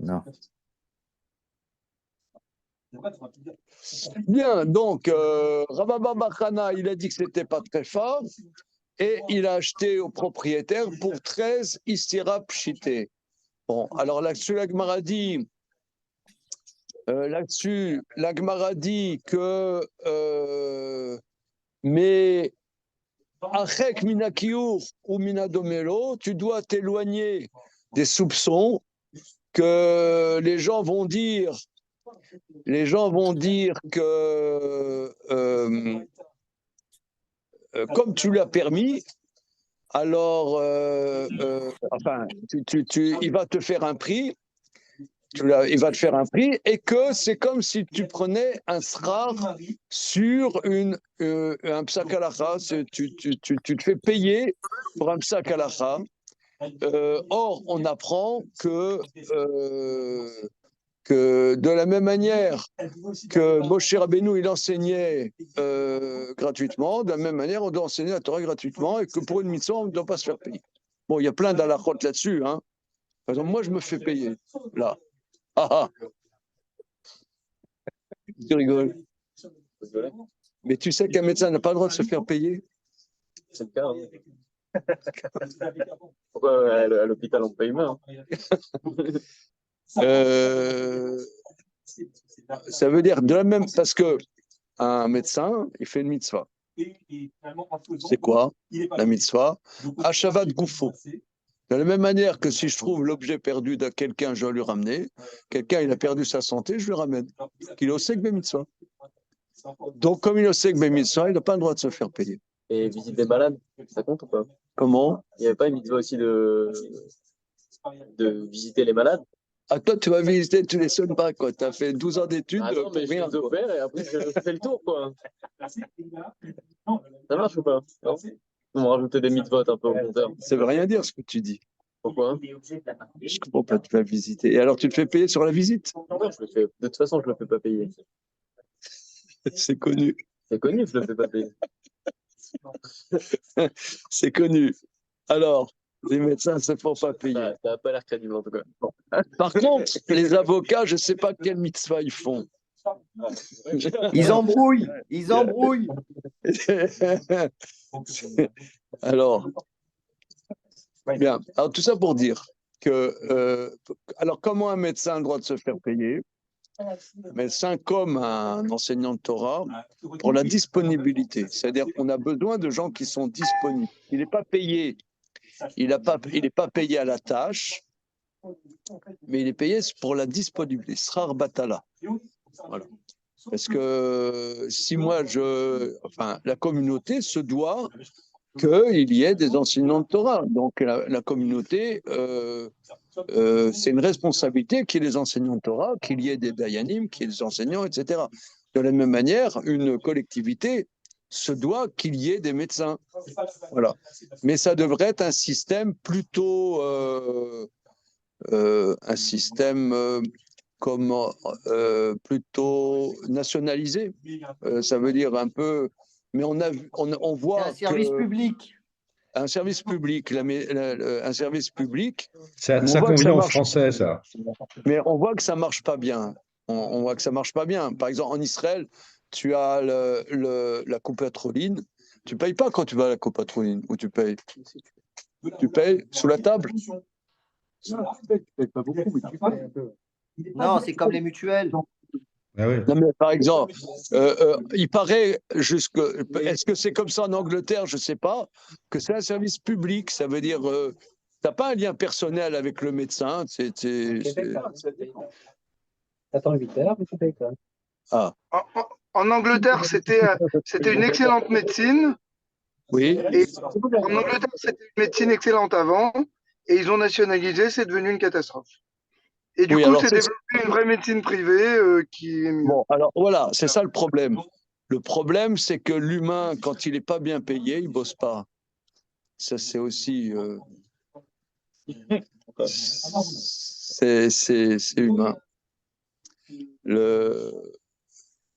Non. Bien, donc, Rababa Bachana, il a dit que c'était pas très fort et il a acheté au propriétaire pour 13 Istira Pshité. Bon, alors là-dessus, la Gemara dit, que mais Achek Minakiur ou Minadomelo, tu dois t'éloigner des soupçons que les gens vont dire que comme tu l'as permis, alors enfin, il va te faire un prix, il va te faire un prix, et que c'est comme si tu prenais un srar sur un psak halacha, tu te fais payer pour un psak halacha. Or, on apprend que de la même manière que Moshe Rabbeinu, il enseignait gratuitement, de la même manière, on doit enseigner la Torah gratuitement et que pour une mitzvah, on ne doit pas se faire payer. Bon, il y a plein d'halachot là-dessus. Hein. Par exemple, moi, je me fais payer. Là. Ah, ah. Tu rigoles. Mais tu sais qu'un médecin n'a pas le droit de se faire payer. C'est le cas. Pourquoi à l'hôpital on paye main? Ça veut dire de la même parce que un médecin, il fait une mitzvah. C'est quoi la mitzvah? Hashavat Goufo. De la même manière que si je trouve l'objet perdu de quelqu'un, je dois lui ramener. Quelqu'un, il a perdu sa santé, je lui ramène. Il est au sec mitzvah. Donc, comme il est au sec mitzvah, il n'a pas le droit de se faire payer. Et visite des malades, ça compte ou pas? Comment? Il n'y avait pas une mitzvah aussi de visiter les malades? Ah, toi, tu vas visiter tous les soldats, quoi. Tu as fait 12 ans d'études. Ah non, mais je les opère et après, je fais le tour, quoi. Ça marche ou pas? Non? On va rajouter des mitzvot un peu au compteur. Ça veut rien dire, ce que tu dis. Pourquoi? Je comprends pas, tu vas visiter. Et alors, tu te fais payer sur la visite? Non, de toute façon, je ne le fais pas payer. C'est connu. C'est connu, je ne le fais pas payer. C'est connu. Alors, les médecins ne se font pas payer. Ça n'a pas l'air crédible, en tout cas. Par contre, les avocats, je ne sais pas quelle mitzvah ils font. Ils embrouillent. Ils embrouillent. Alors, bien. Alors, tout ça pour dire que, alors, comment un médecin a le droit de se faire payer? Un médecin comme un enseignant de Torah pour la disponibilité. C'est-à-dire qu'on a besoin de gens qui sont disponibles. Il n'est pas payé. Il n'est pas payé à la tâche, mais il est payé pour la disponibilité. Srar batala. Voilà. Parce que si moi, la communauté se doit qu'il y ait des enseignants de Torah. Donc la communauté, c'est une responsabilité qu'il y ait des enseignants de Torah, qu'il y ait des dayanim, qu'il y ait des enseignants, etc. De la même manière, une collectivité se doit qu'il y ait des médecins. Voilà. Mais ça devrait être un système plutôt plutôt nationalisé. Ça veut dire un peu, mais on voit un service public. Un service public, un service public. Ça convient aux Français, ça. Mais on voit que ça marche pas bien. On voit que ça marche pas bien. Par exemple, en Israël, tu as la copatroline. Tu payes pas quand tu vas à la copatroline. Ou tu payes? Tu payes sous la table? Non, tu payes pas beaucoup, mais tu payes un peu. Non, c'est comme les mutuelles. Ah oui. Non, mais par exemple, il paraît est-ce que c'est comme ça en Angleterre? Je ne sais pas. Que c'est un service public. Ça veut dire, tu n'as pas un lien personnel avec le médecin. Attends 8 heures, mais tu payes quand même. Ah. En Angleterre, c'était une excellente médecine. Oui. Et en Angleterre, c'était une médecine excellente avant. Et ils ont nationalisé, c'est devenu une catastrophe. Et du coup, c'est développé une vraie médecine privée qui est mieux. Bon, alors voilà, c'est ça le problème. Le problème, c'est que l'humain, quand il n'est pas bien payé, il ne bosse pas. Ça, c'est aussi... c'est humain.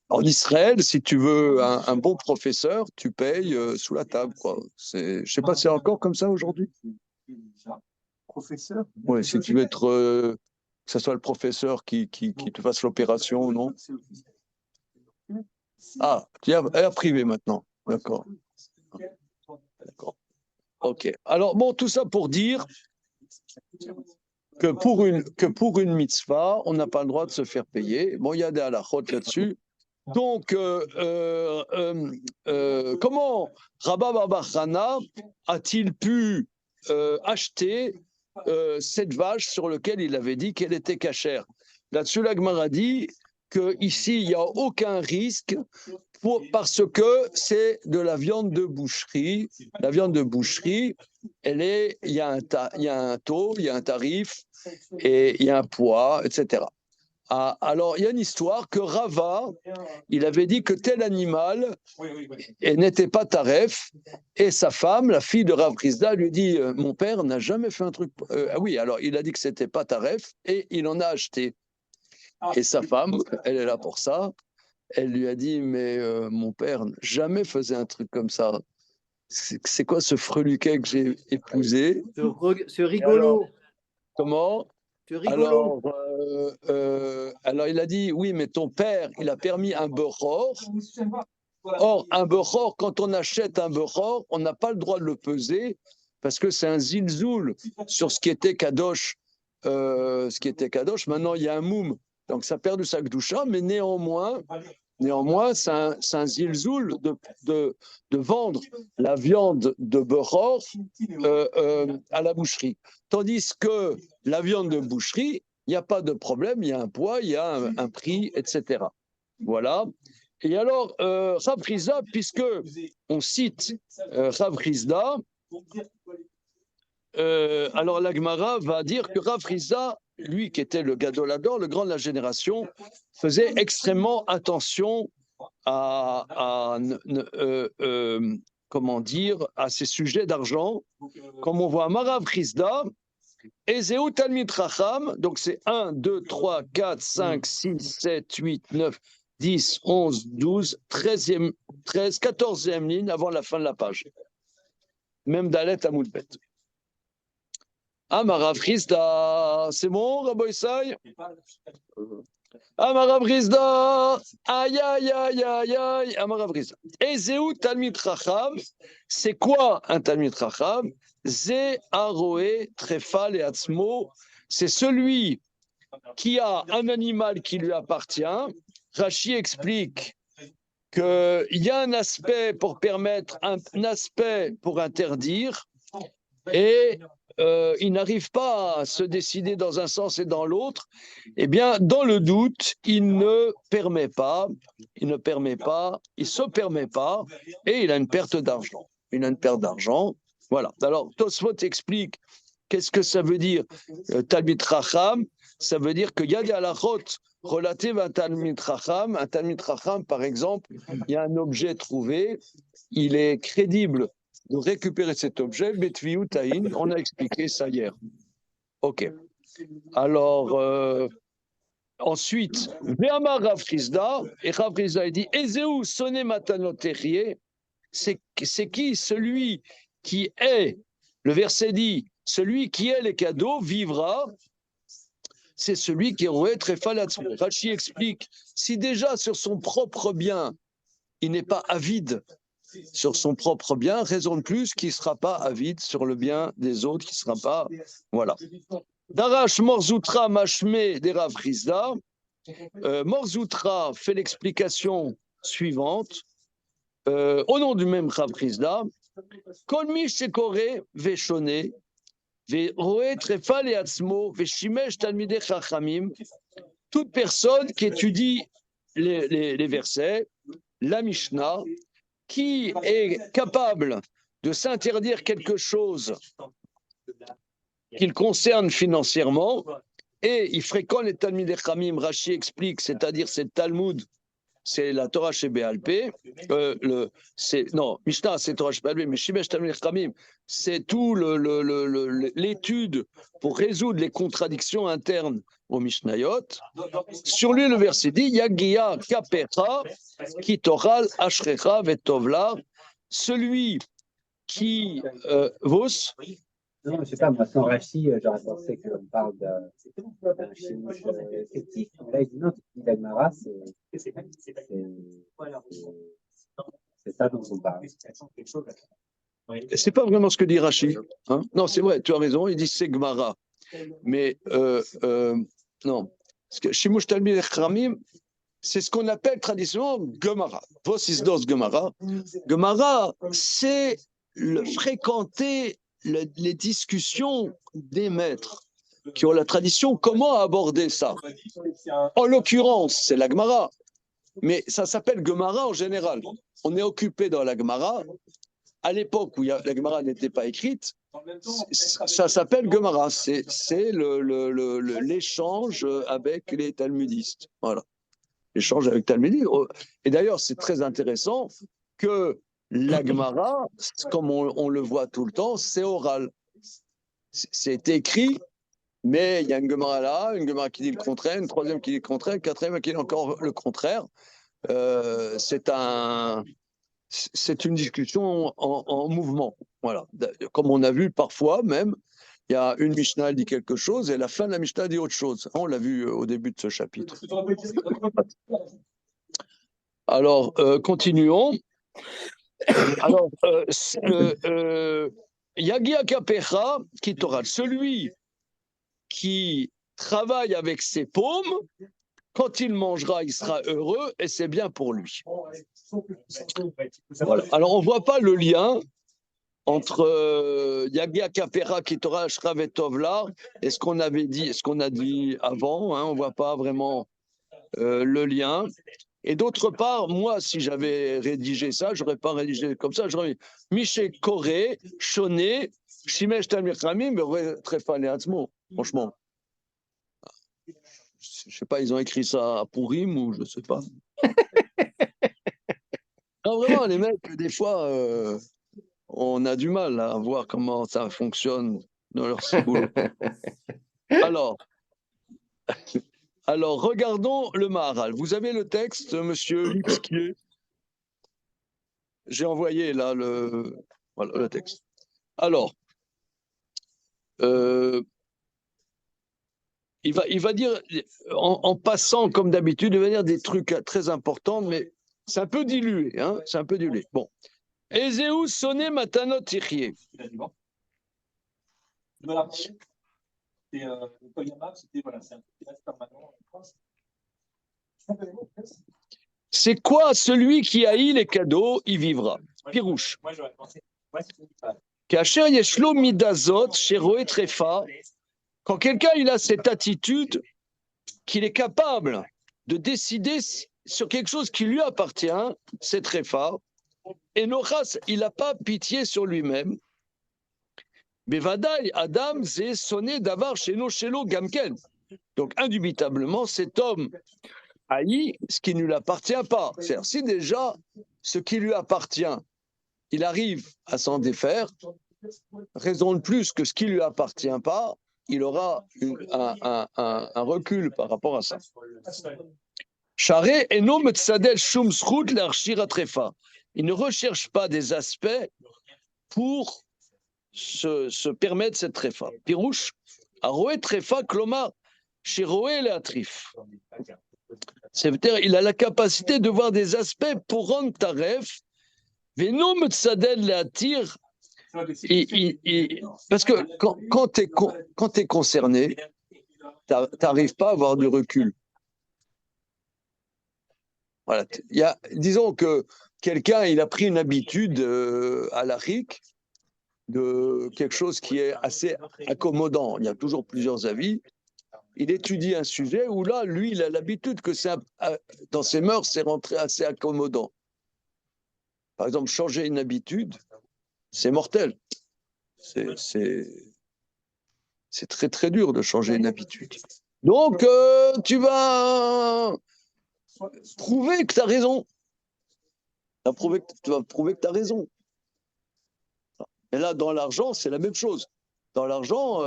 En Israël, si tu veux un bon professeur, tu payes sous la table, quoi. Je ne sais pas, c'est encore comme ça aujourd'hui? Professeur? Oui, si tu veux être que ce soit le professeur qui te fasse l'opération ou non. Ah, tu es privé maintenant. D'accord. D'accord. Ok. Alors, bon, tout ça pour dire que pour une mitzvah, on n'a pas le droit de se faire payer. Bon, il y a des halakhot là-dessus. Donc, comment Rabba Bar Chana a-t-il pu acheter cette vache sur laquelle il avait dit qu'elle était cachère? Là-dessus, la Gemara dit qu'ici, il n'y a aucun risque parce que c'est de la viande de boucherie. La viande de boucherie, il y a un taux, il y a un tarif, et il y a un poids, etc. Ah, alors, il y a une histoire que Rava, il avait dit que tel animal n'était pas taref, et sa femme, la fille de Rav Rizda, lui dit mon père n'a jamais fait un truc. Ah oui, alors il a dit que c'était pas taref, et il en a acheté. Et sa femme, elle est là pour ça, elle lui a dit mais mon père jamais faisait un truc comme ça. C'est quoi ce freluquet que j'ai épousé? Ce rigolo. Comment? Alors, il a dit, oui, mais ton père, il a permis un bechor. Or, un bechor, quand on achète un bechor, on n'a pas le droit de le peser parce que c'est un zilzoul sur ce qui était kadosh. Maintenant, il y a un moum, donc ça perd de sa gdoucha, mais néanmoins, c'est un zilzoul de vendre la viande de bechor à la boucherie. Tandis que la viande de boucherie, il n'y a pas de problème, il y a un poids, il y a un prix, etc. Voilà. Et alors, Rav Rizda, puisque on cite Rav Rizda, alors la Gemara va dire que Rav Rizda, lui qui était le Gadolador, le grand de la génération, faisait extrêmement attention à ces sujets d'argent. Comme on voit Rav Rizda, Ezeu Talmid Chacham, donc c'est 1, 2, 3, 4, 5, 6, 7, 8, 9, 10, 11, 12, 13, 14e ligne avant la fin de la page. Même Dalet à Moudbet. Rav Rizda, c'est bon, Rabbi Isai? Rav Rizda, aïe, aïe, aïe, aïe, aïe, Rav Rizda. Ezeu Talmid Chacham, c'est quoi un Talmid Chacham? Ze Aroé Trefal et Atzmo, c'est celui qui a un animal qui lui appartient. Rashi explique qu'il y a un aspect pour permettre, un aspect pour interdire, et il n'arrive pas à se décider dans un sens et dans l'autre. Eh bien, dans le doute, il ne se permet pas, et il a une perte d'argent. Voilà. Alors, Tosfot explique qu'est-ce que ça veut dire Talmid Chacham. Ça veut dire qu'il y a des halachot relatives à un Talmid Chacham. Un Talmid Chacham, par exemple, il y a un objet trouvé, il est crédible de récupérer cet objet. Betviou Taïn, on a expliqué ça hier. Ok. Alors, ensuite, Ve'amar Rav Rizda, et Rav Rizda dit Ezeu Soné Matanoterie. C'est qui? Celui qui est, le verset dit, celui qui est les cadeaux vivra, c'est celui qui est roué très falatzmo. Rashi explique, si déjà sur son propre bien, il n'est pas avide sur son propre bien, raison de plus qu'il ne sera pas avide sur le bien des autres, qui ne sera pas, voilà. Darash Morzoutra Mashme des Rav Rizda, Morzoutra fait l'explication suivante, au nom du même Rav Rizda, Kolmi Shekore Veshone, Ve'roe Trefal et Atzmo, Veshimesh Talmidei Chachamim, toute personne qui étudie les versets, la Mishnah, qui est capable de s'interdire quelque chose qu'il concerne financièrement, et il fréquente les Talmidei Chachamim, Rashi explique, c'est-à-dire c'est le Talmud, c'est la Torah chez Béalpé, Mishnah c'est Torah chez Béalpé, mais Shimesh Talmidei Chachamim, c'est tout l'étude pour résoudre les contradictions internes au Mishnayot. Sur lui, le verset dit Yagia Kapecha, qui Toral Ashrecha Vetovla, celui qui vos Non, je sais pas, moi, sans Rachi, j'aurais pensé qu'on parle d'un chimouche effectif. Mais là, il dit non, tu dis l'Agmara, c'est ça dont on parle. C'est pas vraiment ce que dit Rachid. Hein, non, c'est vrai, tu as raison, il dit c'est Gemara. Mais non. Parce que Shimush Talmid Chramim, c'est ce qu'on appelle traditionnellement Gemara. Vosisdos Gemara. Gemara, c'est fréquenter les discussions des maîtres qui ont la tradition. Comment aborder ça? En l'occurrence, c'est la Gemara. Mais ça s'appelle Gemara en général. On est occupé dans la Gemara. À l'époque où la Gemara n'était pas écrite, ça s'appelle Gemara. C'est l'échange avec les talmudistes. Voilà. L'échange avec talmudistes. Et d'ailleurs, c'est très intéressant que la Gemara, comme on le voit tout le temps, c'est oral. C'est écrit, mais il y a une Gemara là, une Gemara qui dit le contraire, une troisième qui dit le contraire, une quatrième qui dit encore le contraire. C'est une discussion en mouvement. Voilà. Comme on a vu parfois même, il y a une Mishnah qui dit quelque chose et la fin de la Mishnah dit autre chose. On l'a vu au début de ce chapitre. Alors, continuons. Alors, Yagia Kapecha Kitoral, celui qui travaille avec ses paumes, quand il mangera, il sera heureux et c'est bien pour lui. Voilà. Alors, on ne voit pas le lien entre Yagia Kapera Kitora Shrav Tovla et ce qu'on avait dit, ce qu'on a dit avant. Hein, on ne voit pas vraiment le lien. Et d'autre part, moi, si j'avais rédigé ça, je n'aurais pas rédigé comme ça. J'aurais dit Miché Koré, Shoné, Shimesh Talmir Kramim, mais très fan et Atzmo, franchement. Je ne sais pas, ils ont écrit ça à Pourim ou je ne sais pas. Non, vraiment, les mecs, des fois, on a du mal à voir comment ça fonctionne dans leur boulot. Alors, regardons le Maharal. Vous avez le texte, monsieur Lipskier. J'ai envoyé là le texte. Alors, il va dire, en passant comme d'habitude, il va dire des trucs très importants, mais c'est un peu dilué. Hein, c'est un peu dilué. Bon. Ezeu sonné matanot tichie. C'est quoi celui qui haït les cadeaux, il vivra. Pirouche. Kacher yeshlo midazot sheroe trefa. Quand quelqu'un il a cette attitude qu'il est capable de décider sur quelque chose qui lui appartient, c'est trefa. Et Nochas, il n'a pas pitié sur lui-même. Bevadaï, Adam, c'est sonné d'avar sheno shelo gamken. Donc, indubitablement, cet homme haït ce qui ne lui appartient pas. C'est-à-dire, si déjà ce qui lui appartient, il arrive à s'en défaire, raison de plus que ce qui ne lui appartient pas, il aura un recul par rapport à ça. Charé eno metsadel shum zchut l'archir atrefa. Il ne recherche pas des aspects pour se permettre cette tréfa. Pirouche, aroé tréfa kloma shiroé leatrif. C'est-à-dire, il a la capacité de voir des aspects pour rendre taref. Veno metsadel leatir. Parce que quand tu es concerné, tu n'arrives pas à avoir du recul. Voilà. Disons que quelqu'un il a pris une habitude à l'Afrique de quelque chose qui est assez accommodant. Il y a toujours plusieurs avis. Il étudie un sujet où là, lui, il a l'habitude que dans ses mœurs, c'est rentré assez accommodant. Par exemple, changer une habitude, c'est mortel. C'est très, très dur de changer une habitude. Donc, tu vas prouver que tu as raison. Tu vas prouver que tu as raison. Et là, dans l'argent, c'est la même chose. Dans l'argent,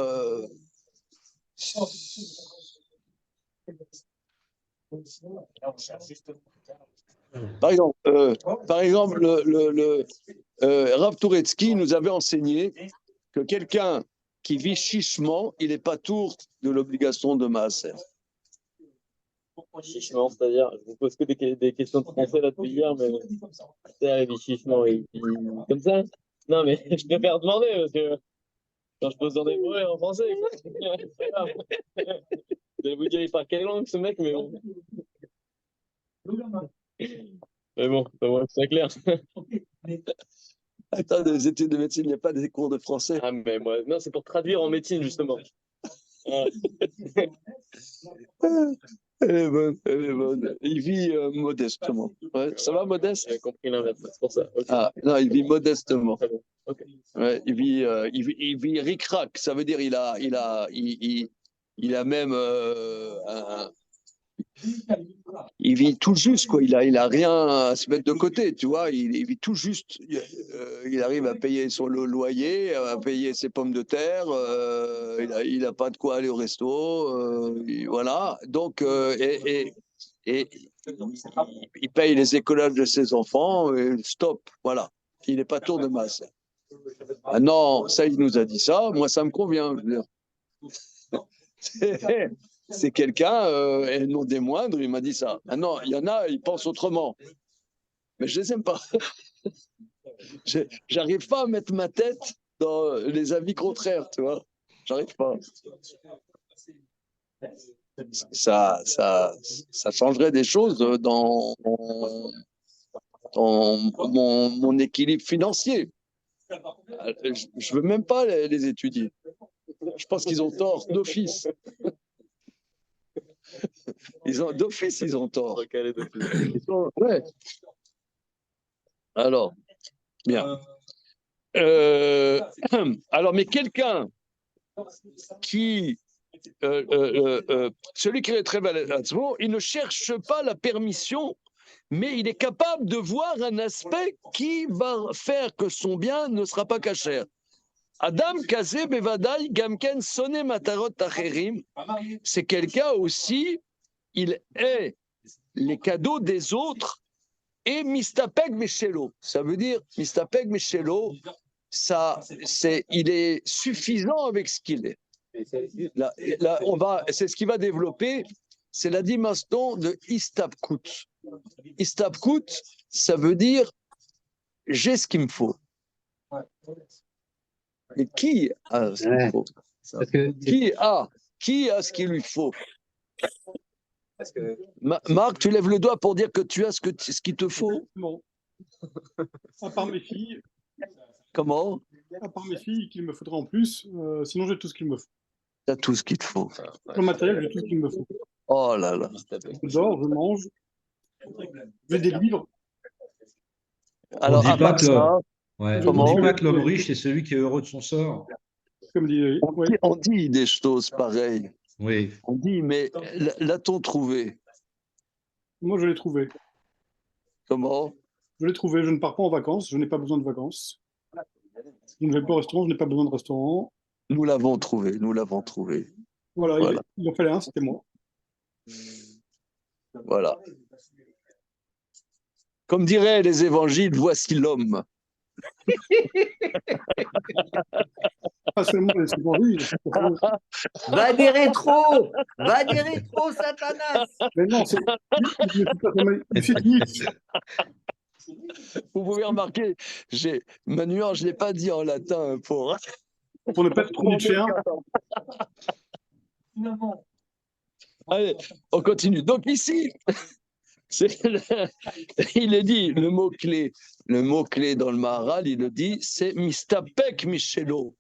par exemple, Rav Touretsky nous avait enseigné que quelqu'un qui vit chichement, il n'est pas tour de l'obligation de Maaser. Chichement, c'est-à-dire, je vous pose que des questions de français là depuis hier, mais c'est chichement, comme ça? Non, mais je préfère demander parce que quand je pose dans des mots en français, je vais vous dire, il parle quelle langue ce mec, mais bon. Mais bon, c'est clair. Attends, les études de médecine, il n'y a pas des cours de français. Ah, mais moi, non, c'est pour traduire en médecine, justement. Voilà. Elle est bonne, elle est bonne. Il vit modestement. Ouais, ça va, modeste? J'ai compris l'inverse, c'est pour ça. Okay. Ah, non, il vit modestement. Très bon. Okay. Ouais, il vit ric-rac. Ça veut dire il a même il vit tout juste, quoi. Il a rien à se mettre de côté, tu vois. Il vit tout juste. Il arrive à payer son loyer, à payer ses pommes de terre. Il a pas de quoi aller au resto. Voilà. Donc, et il paye les écolages de ses enfants. Et stop. Voilà. Il n'est pas tour de masse. Ah non, ça, il nous a dit ça. Moi, ça me convient. Je veux dire. C'est quelqu'un, et non des moindres, il m'a dit ça. Ah non, il y en a, ils pensent autrement. Mais je les aime pas. J'arrive pas à mettre ma tête dans les avis contraires, tu vois. J'arrive pas. Ça changerait des choses dans mon équilibre financier. Je veux même pas les étudier. Je pense qu'ils ont tort d'office. D'office, ils ont tort. Ouais. Alors, bien. Alors, mais quelqu'un qui, celui qui est très bel, il ne cherche pas la permission, mais il est capable de voir un aspect qui va faire que son bien ne sera pas cachère. Adam Kazé Bevadai Gamken Soné Matarot Tacherim, c'est quelqu'un aussi, il est les cadeaux des autres et Mistapek Meshelo. Ça veut dire Mistapek Meshelo, il est suffisant avec ce qu'il est. Là, c'est ce qui va développer, c'est la dimension de Istapkut. Istapkut, ça veut dire j'ai ce qu'il me faut. Et qui a ce qu'il faut? Qui a ce qu'il lui faut? Marc, tu lèves le doigt pour dire que tu as ce qu'il te faut? Non. À part mes filles. Comment? À part mes filles qu'il me faudra en plus, sinon j'ai tout ce qu'il me faut. Tu as tout ce qu'il te faut. Le matériel, j'ai tout ce qu'il me faut. Oh là là. Je dors, je mange, j'ai des livres. Alors, à part ça, on dit pas que l'homme riche, c'est celui qui est heureux de son sort. Comme dit, on dit des choses pareilles. Oui. On dit, mais l'a-t-on trouvé? Moi, je l'ai trouvé. Comment? Je l'ai trouvé, je ne pars pas en vacances, je n'ai pas besoin de vacances. Je ne vais pas au restaurant, je n'ai pas besoin de restaurant. Nous l'avons trouvé, nous l'avons trouvé. Voilà. Il en fallait un, c'était moi. Voilà. Comme diraient les évangiles, voici l'homme. Pas seulement les évangiles. Va des rétros, Satanas. Mais non, c'est Vous pouvez remarquer, ma nuance, je ne l'ai pas dit en latin pour ne pas être trop nichéen. Allez, on continue. Donc ici, il est dit, le mot-clé dans le Maharal, il le dit, c'est Mistapek Michelo.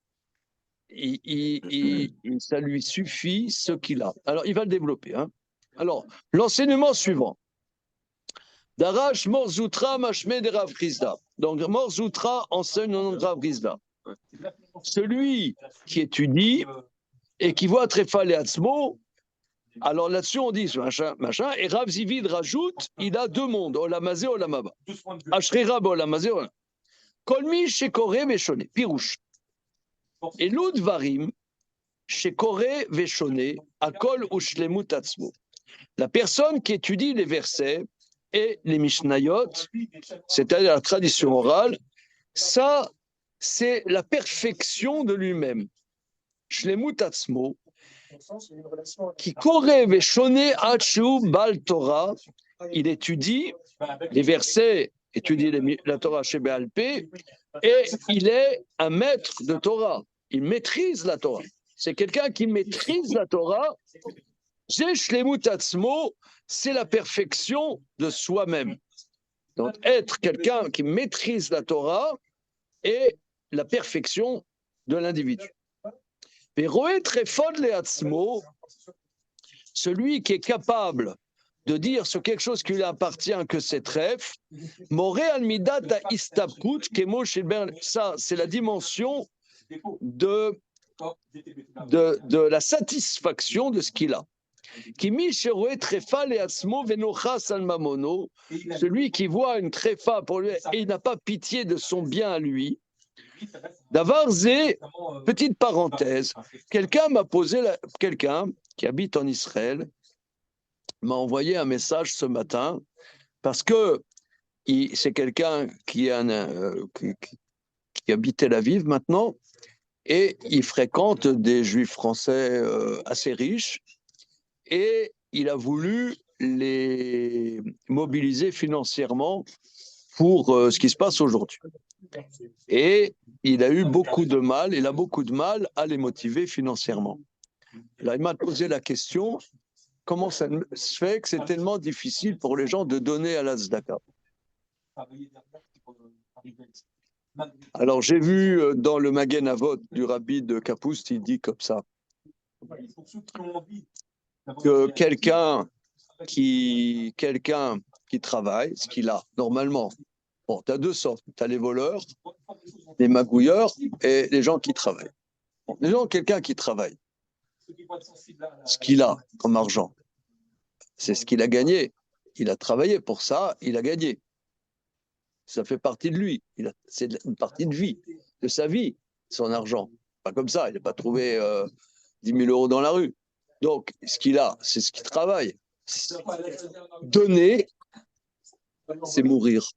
Ça lui suffit ce qu'il a. Alors, il va le développer. Hein. Alors, l'enseignement suivant. Darash Morzoutra Mashme de Rav Chizda. Donc, Morzoutra enseigne au nom de Rav Chizda. Celui qui étudie et qui voit Trefal et Atzmo, alors là-dessus, on dit machin, et Rav Zivid rajoute, il a deux mondes, Olamazé, Olamaba. Ashrira, Olamazé, Olamaba. Kolmi, Shekore, Veshone, Pirouche. Et l'Udvarim, Shekore, Veshone, Akol, Ushlemut, Atzmo. La personne qui étudie les versets et les Mishnayot, c'est-à-dire la tradition orale, ça, c'est la perfection de lui-même. shlemut atzmo, qui koreh veshone achu bal Torah, il étudie les versets, étudie la Torah chez Béalpé, et il est un maître de Torah. Il maîtrise la Torah. C'est quelqu'un qui maîtrise la Torah. J'ai shlemut atzmo, c'est la perfection de soi-même. Donc, être quelqu'un qui maîtrise la Torah est la perfection de l'individu. Et roé trefod leatzmo, celui qui est capable de dire sur quelque chose qui lui appartient que c'est tref, moré al midat istabkut kemo shilber, ça c'est la dimension de la satisfaction de ce qu'il a. Celui qui voit une tréfa pour lui et il n'a pas pitié de son bien à lui. Davarze, petite parenthèse, quelqu'un qui habite en Israël m'a envoyé un message ce matin parce que c'est quelqu'un qui habite Tel Aviv maintenant et il fréquente des juifs français assez riches. Et il a voulu les mobiliser financièrement pour ce qui se passe aujourd'hui. Et il a eu beaucoup de mal, il a beaucoup de mal à les motiver financièrement. Là, il m'a posé la question, comment ça se fait que c'est tellement difficile pour les gens de donner à la tzedaka? Alors, j'ai vu dans le Magen Avot du rabbi de Kapoust, il dit comme ça, que quelqu'un qui travaille, ce qu'il a normalement, bon, tu as deux sortes, tu as les voleurs, les magouilleurs et les gens qui travaillent. Bon, quelqu'un qui travaille, ce qu'il a comme argent, c'est ce qu'il a gagné. Il a travaillé pour ça, il a gagné. Ça fait partie de lui. C'est une partie de vie, de sa vie, son argent. Pas comme ça, il n'a pas trouvé 10 000 euros dans la rue. Donc, ce qu'il a, c'est ce qu'il travaille. Donner, c'est mourir.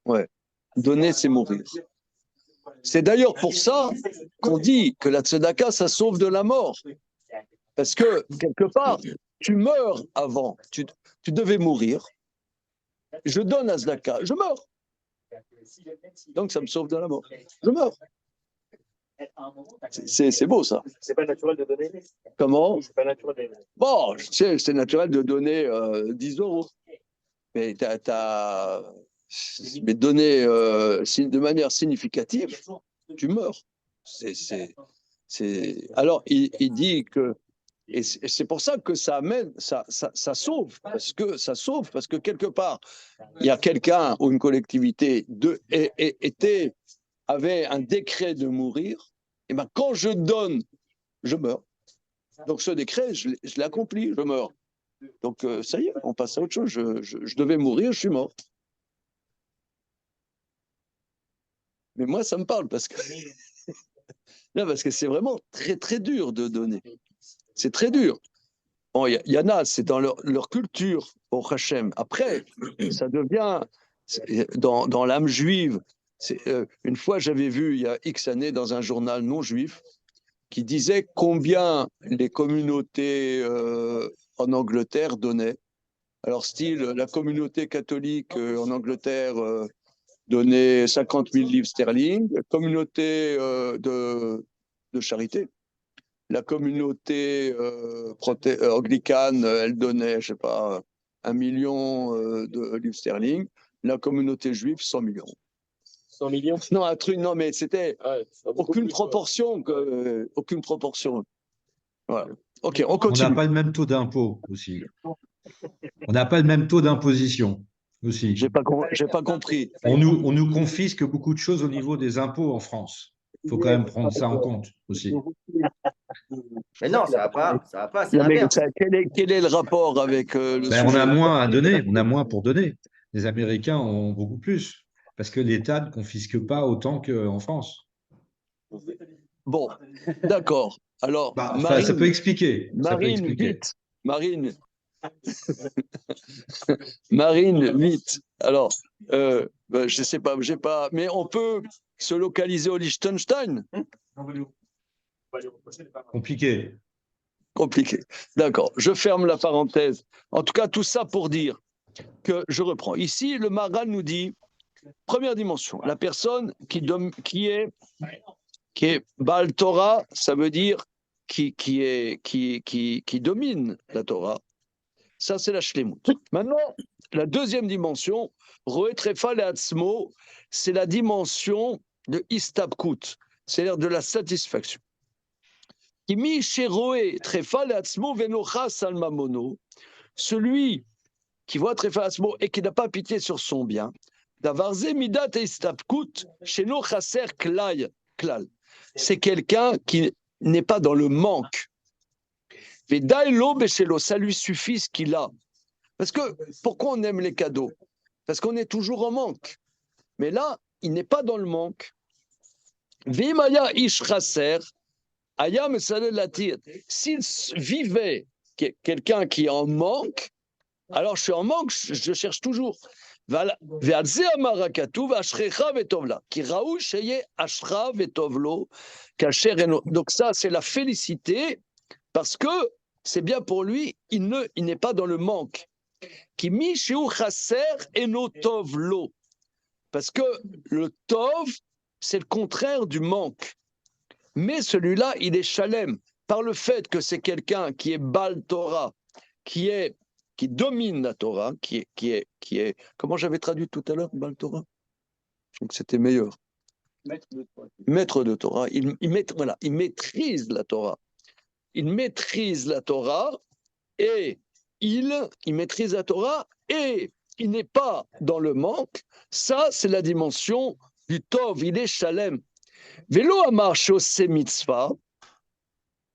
Ouais. Donner, c'est mourir. C'est d'ailleurs pour ça qu'on dit que la tzedaka, ça sauve de la mort. Parce que, quelque part, tu meurs avant. Tu devais mourir. Je donne la tzedaka, je meurs. Donc, ça me sauve de la mort. Je meurs. C'est beau, ça. C'est pas naturel de donner. Comment? C'est pas naturel de donner. Bon, c'est naturel de donner 10 euros. Mais mais donner de manière significative, tu meurs. Alors, il dit que, et c'est pour ça que ça amène, ça sauve, parce que quelque part, il y a quelqu'un ou une collectivité avait un décret de mourir, et ben quand je donne, je meurs. Donc ce décret, je l'ai accompli, je meurs. Donc ça y est, on passe à autre chose. Je devais mourir, je suis mort. Mais moi, ça me parle parce que c'est vraiment très très dur de donner. C'est très dur. Bon, il y en a, c'est dans leur culture au Hachem. Après, ça devient dans l'âme juive. Une fois, j'avais vu il y a X années dans un journal non juif qui disait combien les communautés en Angleterre donnaient. Alors, style, la communauté catholique en Angleterre donnait 50 000 livres sterling, la communauté de charité. La communauté anglicane, elle donnait, je sais pas, 1 million de livres sterling. La communauté juive, 100 millions. 100 millions? Non, un truc, non, mais c'était aucune proportion. Aucune proportion. Voilà. Ok, on On continue. n'a pas le même taux d'impôt aussi. On n'a pas le même taux d'imposition aussi. J'ai pas compris. On nous confisque beaucoup de choses au niveau des impôts en France. Il faut quand même prendre ça en compte aussi. Mais non, ça va pas, c'est Non, mais l'inverse. quel est le rapport avec le Ben, on sujet? a moins à donner, on a moins pour donner. Les Américains ont beaucoup plus, parce que l'État ne confisque pas autant qu'en France. Bon, d'accord. Alors, Bah, enfin, Marine, ça peut expliquer. Ça peut Marine, expliquer. vite. Marine. Marine, vite. Alors, je sais pas, mais on peut se localiser au Liechtenstein. Compliqué. Compliqué. D'accord, je ferme la parenthèse. En tout cas, tout ça pour dire que, je reprends. Ici, le Maharal nous dit, première dimension, la personne qui est Baal Torah, ça veut dire qui domine la Torah. Ça, c'est la Shlemut. Maintenant, la deuxième dimension, Roé Trefa le Atzmo, c'est la dimension de Istabkut, c'est-à-dire de la satisfaction. Kimi Sheroé Trefa le Atzmo Venocha Salmamono, celui qui voit Trefa Atzmo et qui n'a pas pitié sur son bien, Davarze Midat et Istabkut, Sheno Chaser Klal. C'est quelqu'un qui n'est pas dans le manque. Ça lui suffit ce qu'il a. Parce que, pourquoi on aime les cadeaux? Parce qu'on est toujours en manque. Mais là, il n'est pas dans le manque. S'il vivait quelqu'un qui est en manque, alors je suis en manque, je cherche toujours. Donc ça, c'est la félicité, parce que c'est bien pour lui, il n'est pas dans le manque. Parce que le tov, c'est le contraire du manque. Mais celui-là, il est shalem, par le fait que c'est quelqu'un qui est Baal Torah, qui domine la Torah, qui est comment j'avais traduit tout à l'heure, Baal Torah? Donc c'était meilleur. Maître de Torah. Il maîtrise la Torah. Il maîtrise la Torah et il maîtrise la Torah et il n'est pas dans le manque. Ça, c'est la dimension du Tov. Il est Shalem. Vélo amar shosé mitzvah.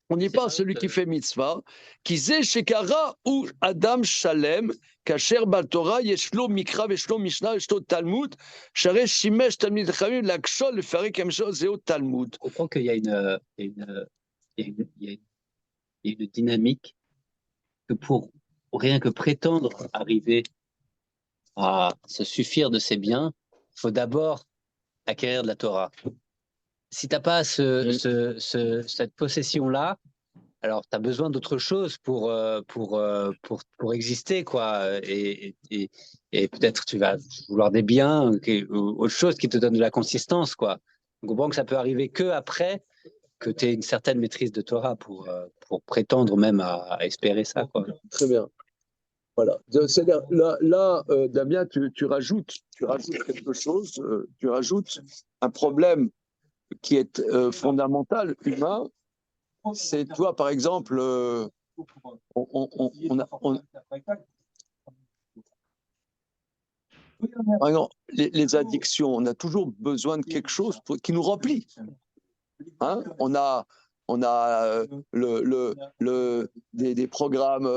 On dit pas celui qui fait mitzvah, qui zé shekara ou Adam Shalem, kasher bal Torah, yeshlo mikra, yeshlo mishnah, yeshlo talmud, share shimesh talmid chachamim, lakshol, le faire kemsho, zéo talmud. Je comprends qu'il y a une dynamique que pour rien que prétendre arriver à se suffire de ses biens, il faut d'abord acquérir de la Torah. Si tu n'as pas cette possession-là, alors tu as besoin d'autre chose pour exister, quoi. Et peut-être tu vas vouloir des biens ou autre chose qui te donne de la consistance, quoi. On comprend que ça peut arriver que après que tu aies une certaine maîtrise de Torah pour prétendre même à espérer ça, quoi. Très bien. Voilà. C'est-à-dire, là Damien, tu rajoutes quelque chose, tu rajoutes un problème qui est fondamental, humain. C'est, toi, par exemple, par exemple, les addictions, on a toujours besoin de quelque chose qui nous remplit. Hein? On a des programmes,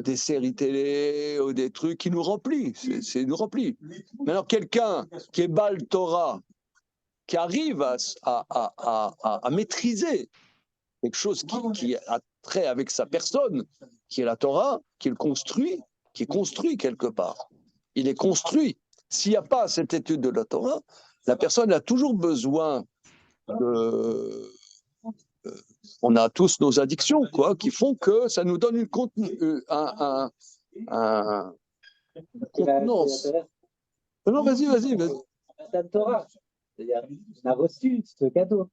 des séries télé, ou des trucs qui nous remplissent. C'est nous remplit. Mais alors, quelqu'un qui est Baal Torah, qui arrive à maîtriser quelque chose qui a trait avec sa personne, qui est la Torah, qui est construit quelque part. Il est construit. S'il n'y a pas cette étude de la Torah, la personne a toujours besoin de... on a tous nos addictions, quoi, qui font que ça nous donne une contenance. Non, vas-y. La Torah, c'est-à-dire, on a reçu ce cadeau.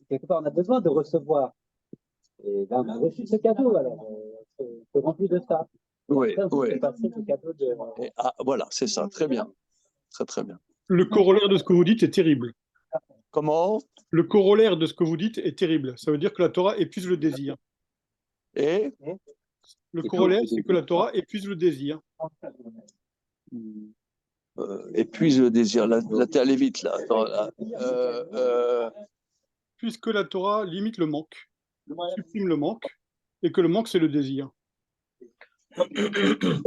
Quelque part, on a besoin de recevoir. Et là, on a reçu ce cadeau, alors on se remplit de ça. Oui. Ce cadeau de... Voilà, c'est ça, très bien. Très bien. Le corollaire de ce que vous dites est terrible. Comment? Le corollaire de ce que vous dites est terrible. Ça veut dire que la Torah épuise le désir. Et le corollaire, c'est que la Torah épuise le désir. Épuise le désir. Là, t'es allé vite, là. Puisque la Torah limite le manque, supprime le manque, et que le manque, c'est le désir.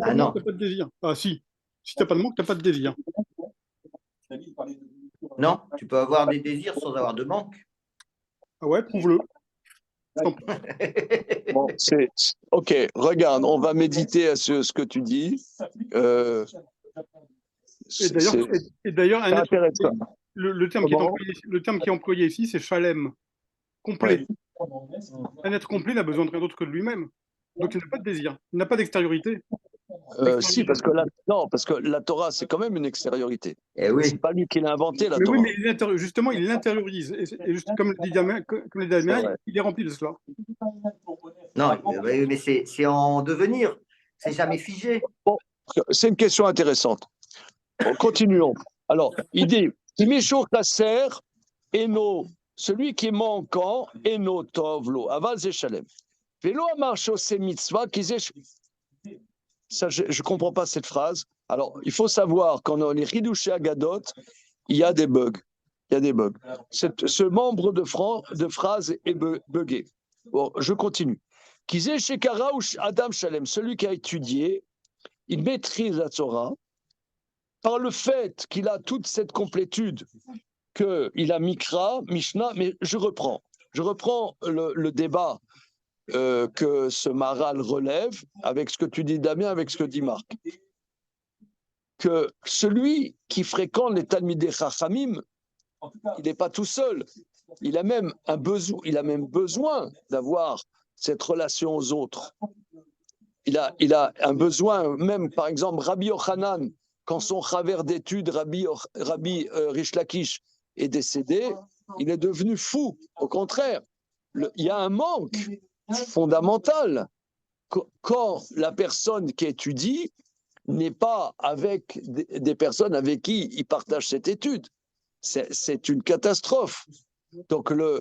Ah non. T'as pas de désir. Ah si. Si t'as pas de manque, t'as pas de désir. Non, tu peux avoir des désirs sans avoir de manque. Ah ouais, prouve-le. Bon, ok, regarde, on va méditer à ce que tu dis. Et d'ailleurs, c'est intéressant. le terme qui est Comment employé, le terme qui est employé ici, c'est shalem, complet. Un être complet n'a besoin de rien d'autre que de lui-même. Donc il n'a pas de désir, il n'a pas d'extériorité. Si, parce que la Torah, c'est quand même une extériorité. Eh oui. C'est pas lui qui l'a inventé, la Mais Torah. oui, mais justement, il l'intériorise. Et juste comme le dit Damien, il est rempli de cela. Non, mais c'est en devenir. C'est jamais figé. Bon, c'est une question intéressante. Bon, continuons. Alors, il dit, Timishur Kasser, Eno, celui qui est manquant, Eno Tovlo, Aval Zeshalem. Velo Amar Shose Mitzvah, ça, je ne comprends pas cette phrase. Alors, il faut savoir qu'en les Ridouché Agadot, il y a des bugs. Il y a des bugs. Ce membre de phrase est buggé. Bon, je continue. Kizé Shekara ou Adam Shalem, celui qui a étudié, il maîtrise la Torah par le fait qu'il a toute cette complétude, qu'il a Mikra, Mishnah, mais je reprends le débat que ce Maharal relève avec ce que tu dis, Damien, avec ce que dit Marc. Que celui qui fréquente les Talmidei Chachamim, il n'est pas tout seul. Il a même besoin d'avoir cette relation aux autres. Il a un besoin, même par exemple, Rabbi Yochanan, quand son chaver d'études, Rabbi Rish Lakish, est décédé, il est devenu fou. Au contraire, il y a un manque fondamental quand la personne qui étudie n'est pas avec des personnes avec qui il partage cette étude. C'est une catastrophe. Donc, il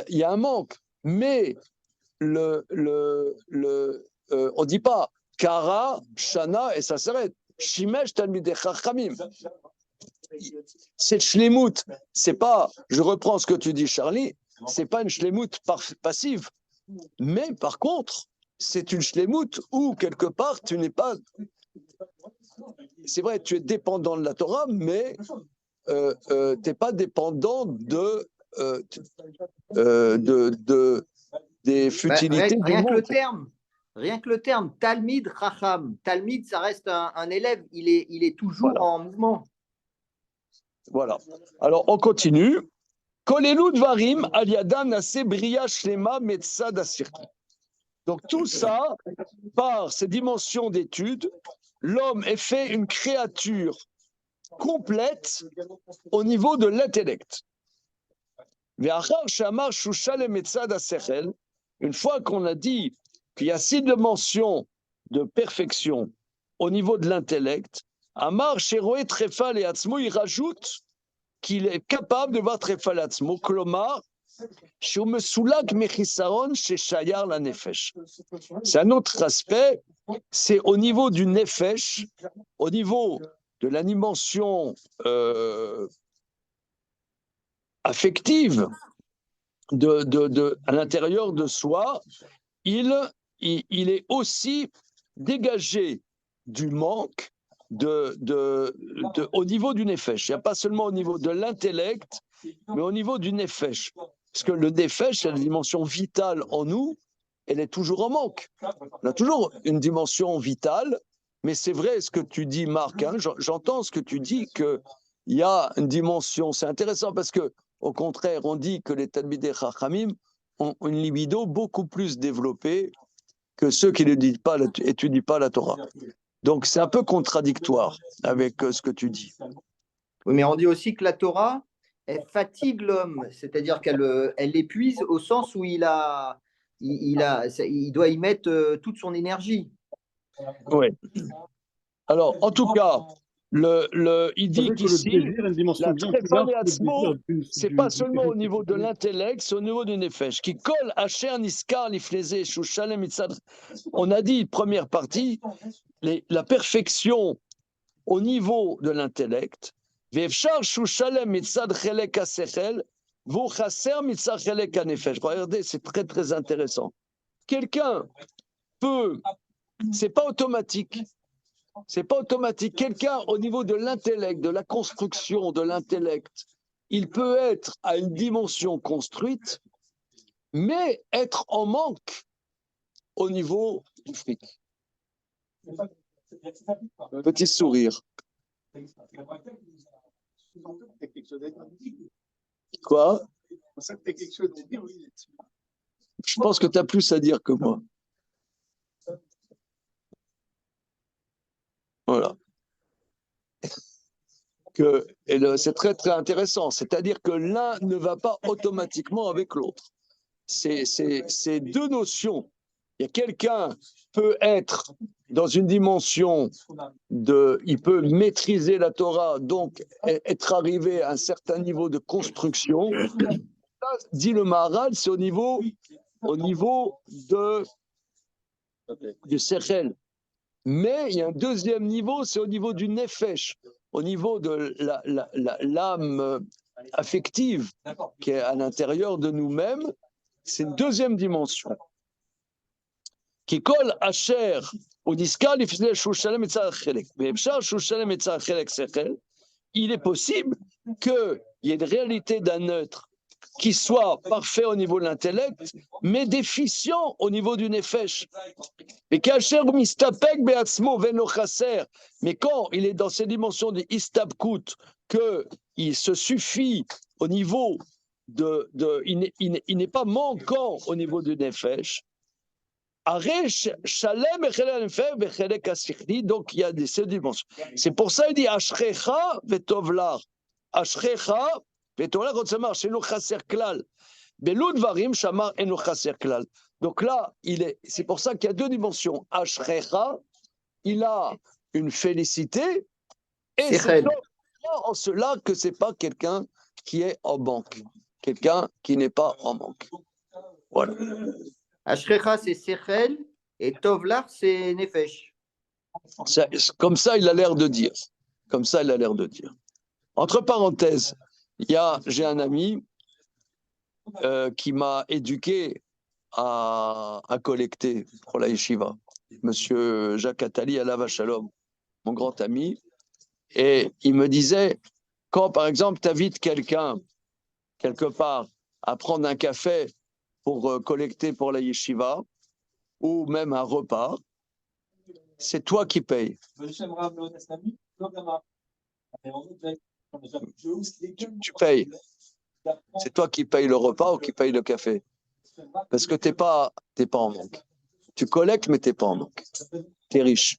y a un manque. Mais on ne dit pas Kara, Shana, et ça s'arrête. Shimesh Talmidei Chachamim. Cette shlemut, c'est pas, je reprends ce que tu dis, Charlie, c'est pas une shlemut passive. Mais par contre, c'est une shlemut où, quelque part, tu n'es pas. C'est vrai, tu es dépendant de la Torah, mais tu n'es pas dépendant des futilités du Rien que monde. rien que le terme Talmid Chacham. Talmid, ça reste un élève, il est toujours Voilà. en mouvement. Voilà. Alors, on continue. Kolelu dvarim al yadam nase bria shlema metzad asirki. Donc, tout ça, par ces dimensions d'étude, l'homme est fait une créature complète au niveau de l'intellect. Une fois qu'on a dit qu'il y a 6 dimensions de perfection au niveau de l'intellect, Amar Sheroé Trefal et Atzmo, il rajoute qu'il est capable de voir Trefal et Atzmo, Klomar, c'est un autre aspect, c'est au niveau du nefesh, au niveau de la dimension affective à l'intérieur de soi, il est aussi dégagé du manque au niveau du nefesh. Il n'y a pas seulement au niveau de l'intellect, mais au niveau du nefesh. Parce que le nefesh, c'est la dimension vitale en nous, elle est toujours en manque. On a toujours une dimension vitale, mais c'est vrai ce que tu dis, Marc, hein, j'entends ce que tu dis, qu'il y a une dimension, c'est intéressant parce que au contraire, on dit que les Talmidei Chachamim ont une libido beaucoup plus développée que ceux qui n'étudient pas la Torah. Donc c'est un peu contradictoire avec ce que tu dis. Oui, mais on dit aussi que la Torah, elle fatigue l'homme, c'est-à-dire qu'elle l'épuise au sens où il doit y mettre toute son énergie. Oui. Alors, en tout cas, il dit qu'ici, la Trefal et Atzmo, c'est pas seulement au niveau de l'intellect, c'est au niveau du nefesh. Qui colle à Cher Niskar, Lifleze, Shushalem, Mitzad. On a dit, première partie, la perfection au niveau de l'intellect. Vefshar, Shushalem, Mitzad, Chelek, Asechel, Vuchaser, Mitzad, Chelek, Nefesh. Regardez, c'est très, très intéressant. Quelqu'un peut, c'est pas automatique. C'est pas automatique. Quelqu'un, au niveau de l'intellect, de la construction de l'intellect, il peut être à une dimension construite, mais être en manque au niveau du fric. Petit sourire. Quoi? Je pense que tu as plus à dire que moi. Voilà. C'est très, très intéressant. C'est-à-dire que l'un ne va pas automatiquement avec l'autre. C'est deux notions. Il y a quelqu'un peut être dans une dimension il peut maîtriser la Torah, donc être arrivé à un certain niveau de construction. Là, dit le Maharal, c'est au niveau du Sechel. Mais il y a un deuxième niveau, c'est au niveau du Nefesh, au niveau de l'âme affective qui est à l'intérieur de nous-mêmes. C'est une deuxième dimension. Qui colle à cher au discal, il est possible qu'il y ait une réalité d'un être qui soit parfait au niveau de l'intellect, mais déficient au niveau du nefesh. Mais quand il est dans ces dimensions de istabkut, qu'il se suffit au niveau il n'est pas manquant au niveau du nefesh, donc il y a ces dimensions. C'est pour ça qu'il dit Ashrecha vetovlar. Ashrecha vetovlar, quand ça marche, c'est nous chaser klal. Belud varim shamar enu chaser klal. Donc là, c'est pour ça qu'il y a deux dimensions. Ashrecha, il a une félicité, et c'est en cela que c'est pas quelqu'un qui est en manque. Quelqu'un qui n'est pas en manque. Voilà. Ashrecha, c'est Sechel, et Tovlar, c'est Nefesh. Comme ça, il a l'air de dire. Comme ça, il a l'air de dire. Entre parenthèses, j'ai un ami qui m'a éduqué à collecter pour la yeshiva. Monsieur Jacques Attali, Alav Shalom, mon grand ami. Et il me disait, quand par exemple, tu invites quelqu'un, quelque part, à prendre un café pour collecter pour la yeshiva, ou même un repas, c'est toi qui payes. Tu payes. C'est toi qui payes le repas ou qui payes le café. Parce que t'es pas en manque. Tu collectes, mais t'es pas en manque. T'es riche.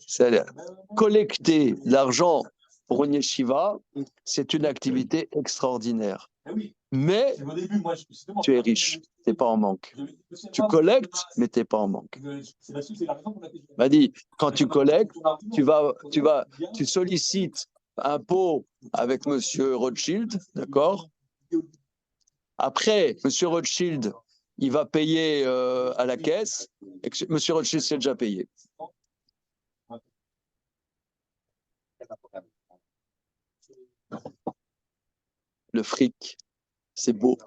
C'est collecter l'argent pour une yeshiva, c'est une activité extraordinaire. Mais tu es riche, tu n'es pas en manque. Tu collectes, mais tu n'es pas en manque. M'a dit, quand tu collectes, tu sollicites un pot avec Monsieur Rothschild, d'accord? Après, Monsieur Rothschild, il va payer à la caisse, et Monsieur Rothschild s'est déjà payé. Le fric, c'est beau.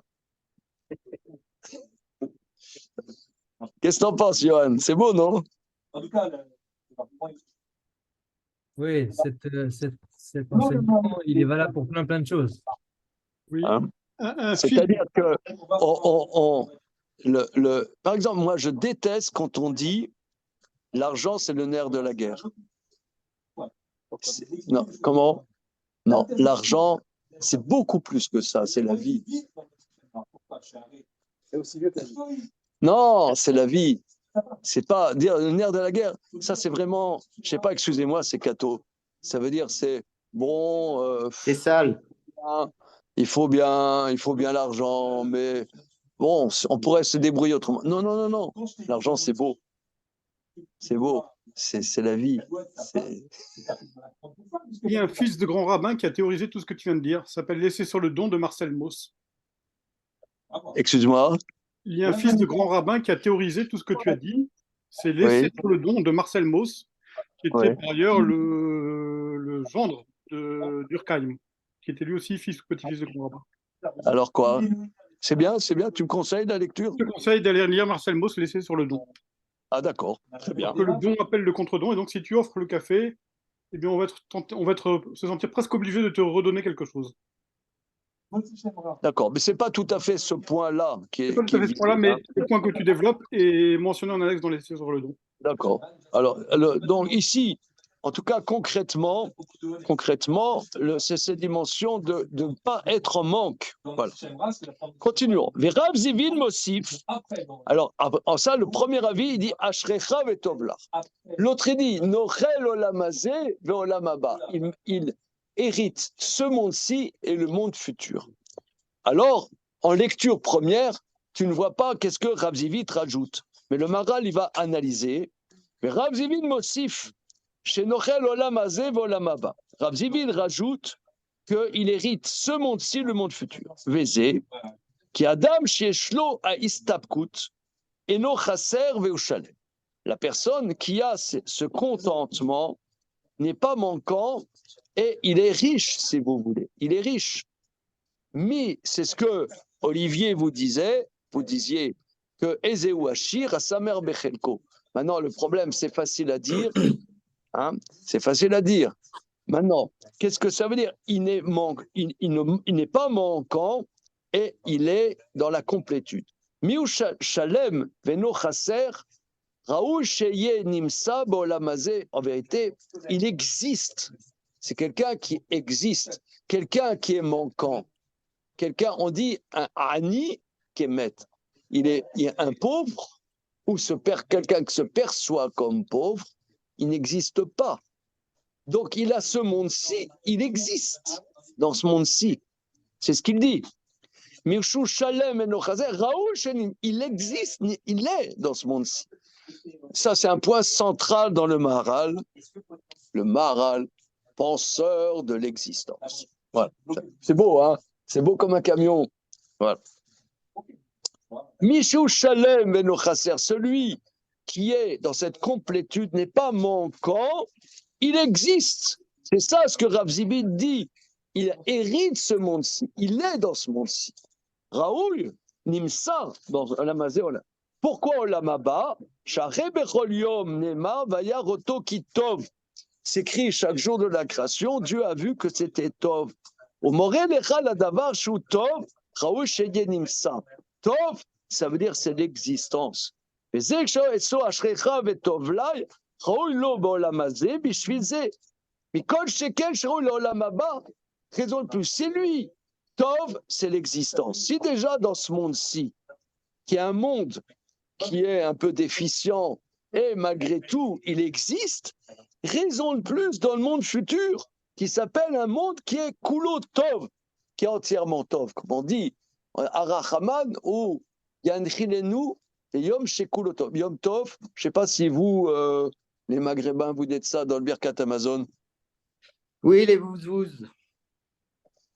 Qu'est-ce que t'en penses, Johan? C'est beau, non? Oui, cet enseignement, il est valable pour plein de choses. Oui. Hein? C'est-à-dire que, par exemple, moi, je déteste quand on dit l'argent, c'est le nerf de la guerre. Non, comment? Non, l'argent, c'est beaucoup plus que ça, c'est la vie. Non, c'est la vie. C'est pas dire le nerf de la guerre. Ça, c'est vraiment, je sais pas, excusez-moi, c'est cateau. Ça veut dire, c'est bon. C'est sale. Il faut bien l'argent, mais bon, on pourrait se débrouiller autrement. Non, non, non, non. L'argent, c'est beau. C'est beau. C'est la vie. Il y a un fils de grand rabbin qui a théorisé tout ce que tu viens de dire. Ça s'appelle Laisser sur le don de Marcel Mauss. Excuse-moi. Il y a un fils de grand rabbin qui a théorisé tout ce que tu as dit. C'est Laisser sur le don de Marcel Mauss, qui était par ailleurs le gendre d'Urkheim, qui était lui aussi fils ou petit-fils de grand rabbin. Alors quoi? C'est bien, tu me conseilles la lecture? Je te conseille d'aller lire Marcel Mauss, Laisser sur le don. Ah d'accord, très bien. Que le don appelle le contre-don, et donc si tu offres le café, eh bien on va se sentir presque obligé de te redonner quelque chose. D'accord, mais ce n'est pas tout à fait ce point-là qui C'est est. pas tout à fait ce point-là, visé, mais hein. le point que tu développes est mentionné en annexe dans les sur le don. D'accord. Alors, donc ici, en tout cas concrètement, c'est cette dimension de ne pas être en manque. Voilà. Continuons. Verav Zivin Mosif. Alors, en ça, le premier avis, il dit Ashrecha vetovla. L'autre, il dit Nochel olamazé veolamaba. Il hérite ce monde-ci et le monde futur. Alors, en lecture première, tu ne vois pas qu'est-ce que Rav Zivit rajoute. Mais le Maral, il va analyser. Mais Rav Zivit Mosif, chez Nochel Olam Hazeh Volam Haba. Rav Zivit rajoute qu'il hérite ce monde-ci, le monde futur. Vézé, qui Adam chez Shlo a Istapkut, et no Chaser Veushalem. La personne qui a ce contentement n'est pas manquant et il est riche, si vous voulez. Il est riche. Mais c'est ce que Olivier vous disiez que Ezeu Achir a sa mère Bechelko. Maintenant, le problème, c'est facile à dire. Hein, c'est facile à dire. Maintenant, qu'est-ce que ça veut dire? Il n'est pas manquant et il est dans la complétude. Miu Shalem Veno Chaser, Raoul Sheye Nimsa Bolamazé. En vérité, il existe. C'est quelqu'un qui existe. Quelqu'un qui est manquant. Quelqu'un, on dit un ani qui est maître. Il est un pauvre ou quelqu'un qui se perçoit comme pauvre, il n'existe pas. Donc il a ce monde-ci, il existe dans ce monde-ci. C'est ce qu'il dit. Mirshu Shalem et Nochazer, Raoul Shenim, il existe, il est dans ce monde-ci. Ça, c'est un point central dans le Maharal. Le Maharal, penseur de l'existence. Voilà. C'est beau, hein? C'est beau comme un camion. Voilà. Mishu Shalem ben Chaser, celui qui est dans cette complétude n'est pas manquant, il existe. C'est ça ce que Rav Zivit dit. Il hérite ce monde-ci. Il est dans ce monde-ci. Raoul, Nimsa, dans Olam Hazeh. Pourquoi Olam Haba? Share bechol yom nema vaya roto ki tov. S'écrit chaque jour de la création, Dieu a vu que c'était tov. Au morel echal adavar shu tov, Raoul sheye nimsa. Tov, ça veut dire c'est l'existence. Raison de plus, c'est lui. Tov, c'est l'existence. Si déjà dans ce monde-ci, qui est un monde qui est un peu déficient, et malgré tout, il existe, raison de plus dans le monde futur, qui s'appelle un monde qui est Kulo Tov, qui est entièrement Tov, comme on dit, Arachaman ou Yanchilenu et Yom Shekulo Tov. Yom Tov, je ne sais pas si vous, les Maghrébins, vous dites ça dans le Birkat Amazon. Oui, les Vouzvouz.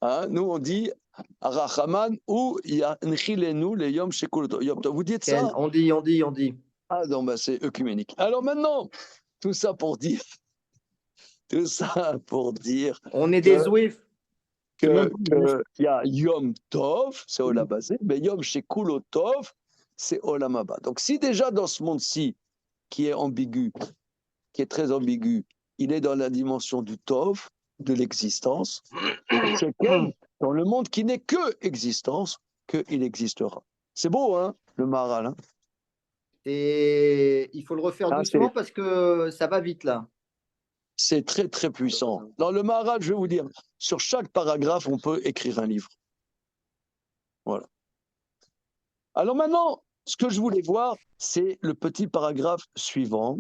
Hein, nous, on dit Arachaman ou Yanchilenu les Yom Shekulo Tov. Yom Tov. Vous dites ça? On dit. Ah non, bah c'est œcuménique. Alors maintenant, tout ça pour dire. On est des Zouifs. Il y a Yom Tov, c'est Olam Hazeh, mais Yom Shekulo Tov, c'est Olam Haba. Donc si déjà dans ce monde-ci, qui est ambigu, qui est très ambigu, il est dans la dimension du Tov, de l'existence, c'est dans le monde qui n'est que existence, qu'il existera. C'est beau, hein, le Maharal, hein? Et il faut le refaire doucement parce que ça va vite là. C'est très, très puissant. Dans le Maharal, je vais vous dire, sur chaque paragraphe, on peut écrire un livre. Voilà. Alors maintenant, ce que je voulais voir, c'est le petit paragraphe suivant.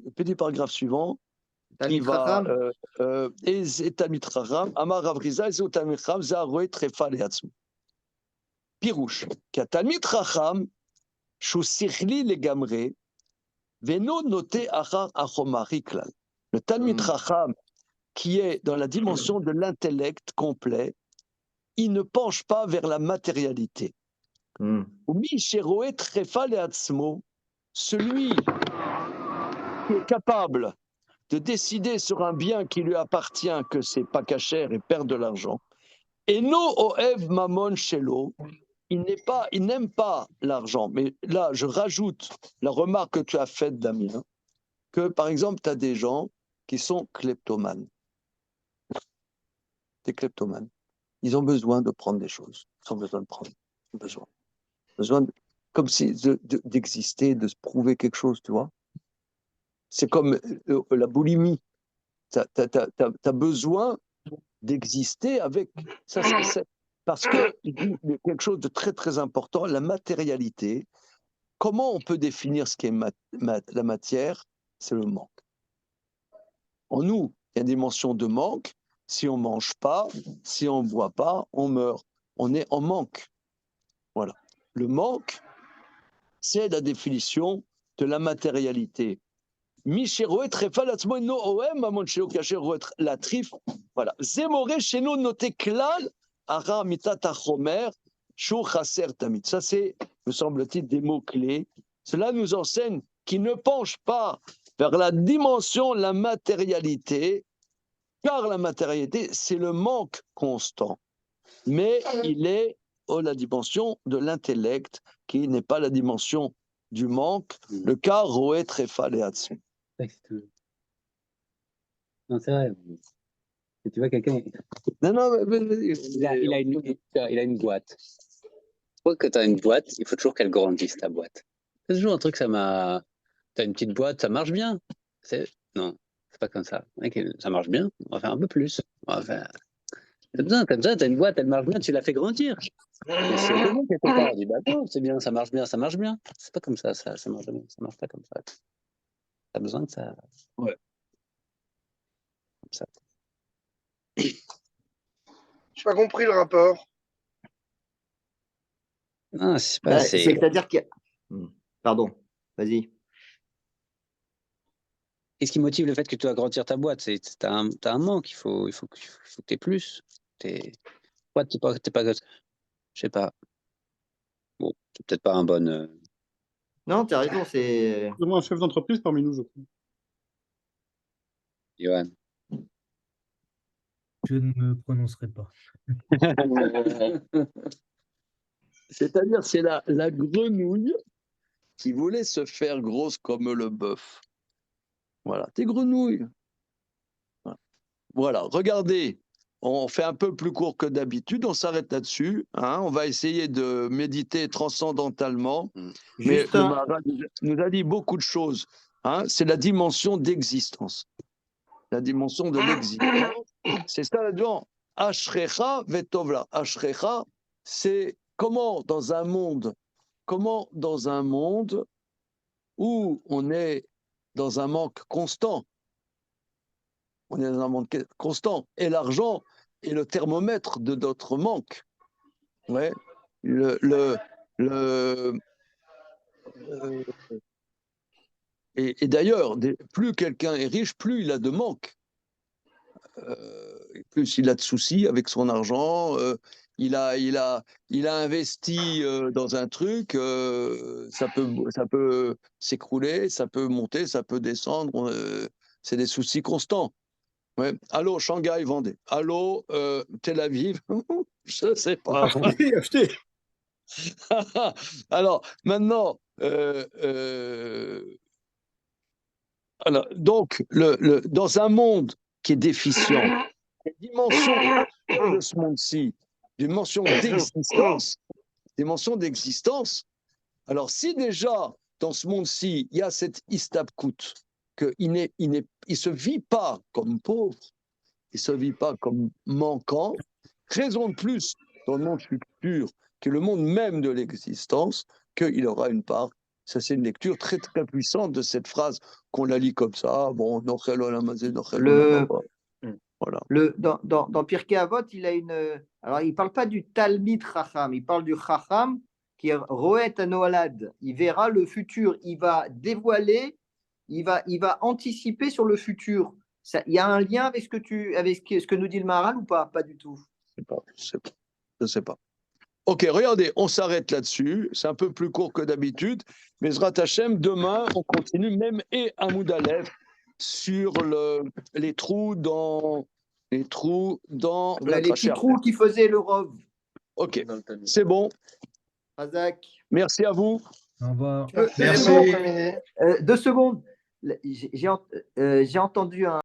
Le petit paragraphe suivant, qui va... Talmid Chacham, Amar Rav Rizal, Zeu Talmid Chacham, Zaroé Trefa Leatzmo. Pirouche, qui Talmid Chacham, Shu Sichli Legamre, Veno noté achar achomari klal. Le Talmid Chacham, qui est dans la dimension de l'intellect complet, il ne penche pas vers la matérialité. Umi sheroe trefa leatzmo, celui qui est capable de décider sur un bien qui lui appartient, que c'est pas cachère et perd de l'argent. Et no oev mamon shelo, il n'aime pas l'argent. Mais là, je rajoute la remarque que tu as faite, Damien, que par exemple, tu as des gens qui sont kleptomanes. des kleptomanes. Ils ont besoin de prendre des choses. Ils ont besoin de prendre. Ils ont besoin comme si d'exister, de se prouver quelque chose, tu vois. C'est comme la boulimie. Tu as besoin d'exister avec. Parce que quelque chose de très, très important, la matérialité. Comment on peut définir ce qui est la matière? C'est le manque. En nous, il y a une dimension de manque. Si on ne mange pas, si on ne boit pas, on meurt. On est en manque. Voilà. Le manque, c'est la définition de la matérialité. La trif, voilà. Zemore chez nous noté klal ara mitata chomer shur chaser tamid. Ça c'est, me semble-t-il, des mots clés. Cela nous enseigne qu'il ne penche pas vers la dimension, la matérialité, car la matérialité c'est le manque constant. Mais il est la dimension de l'intellect qui n'est pas la dimension du manque. Le cas roé trefa lehatsu. Non, c'est vrai. Et tu vois, quelqu'un. Non, mais Il a une boîte. Toi, que tu as une boîte, il faut toujours qu'elle grandisse, ta boîte. C'est toujours un truc, ça m'a. Tu as une petite boîte, ça marche bien. Non, c'est pas comme ça. Okay, ça marche bien, on va faire un peu plus. On va faire. Comme ça, tu as une boîte, elle marche bien, tu la fais grandir. Et c'est autonome quelque part. On dit, bah non, c'est bien, ça marche bien, ça marche bien. C'est pas comme ça marche bien, ça marche pas comme ça. Tu as besoin de ça. Ouais. Comme ça. Je n'ai pas compris le rapport. Non, c'est pas assez. C'est-à-dire qu'il y a... Pardon, vas-y. Qu'est-ce qui motive le fait que tu dois grandir ta boîte? Tu as un manque, il faut que tu aies plus. Pourquoi tu n'es pas. Je sais pas. Bon, c'est peut-être pas un bon. Non, tu as raison, c'est. Un chef d'entreprise parmi nous, je crois. Johan. Je ne me prononcerai pas. C'est-à-dire, c'est la grenouille qui voulait se faire grosse comme le bœuf. Voilà, tes grenouilles. Voilà, regardez, on fait un peu plus court que d'habitude, on s'arrête là-dessus. Hein, on va essayer de méditer transcendantalement. Mais le Maharaj nous a dit beaucoup de choses. Hein, c'est la dimension d'existence. La dimension de l'existence. C'est ça là-dedans. Ashrecha vetovla. Ashrecha, c'est comment dans un monde où on est dans un manque constant, on est dans un manque constant, et l'argent est le thermomètre de notre manque. Ouais. Et d'ailleurs, plus quelqu'un est riche, plus il a de manque. Plus il a de soucis avec son argent, il a investi dans un truc, ça peut s'écrouler, ça peut monter, ça peut descendre, c'est des soucis constants. Ouais. Allô, Shanghai, Vendée. Allô, Tel Aviv. Je ne sais pas. Achetez. Alors, maintenant, alors, donc, dans un monde qui est déficient, la dimension de ce monde-ci, dimension d'existence. Alors, si déjà, dans ce monde-ci, il y a cette istabkout, qu'il ne se vit pas comme pauvre, il ne se vit pas comme manquant, raison de plus dans le monde futur, qui est le monde même de l'existence, qu'il aura une part. Ça, c'est une lecture très, très puissante de cette phrase qu'on la lit comme ça. Bon, voilà. Dans Pirkei Avot, il a une. Alors, il ne parle pas du Talmid Chacham, il parle du Chacham qui est Roet Anoalad. Il verra le futur, il va dévoiler, il va anticiper sur le futur. Il y a un lien avec ce que nous dit le Maharal ou pas? Pas du tout. Je ne sais pas. Ok, regardez, on s'arrête là-dessus. C'est un peu plus court que d'habitude. Mais Zrat Hashem, demain, on continue même et Amoud Aleph sur les trous dans les petits trous qui faisaient le rov. Ok, c'est bon. Razak. Merci à vous. Au revoir. Merci. 2 secondes. J'ai entendu un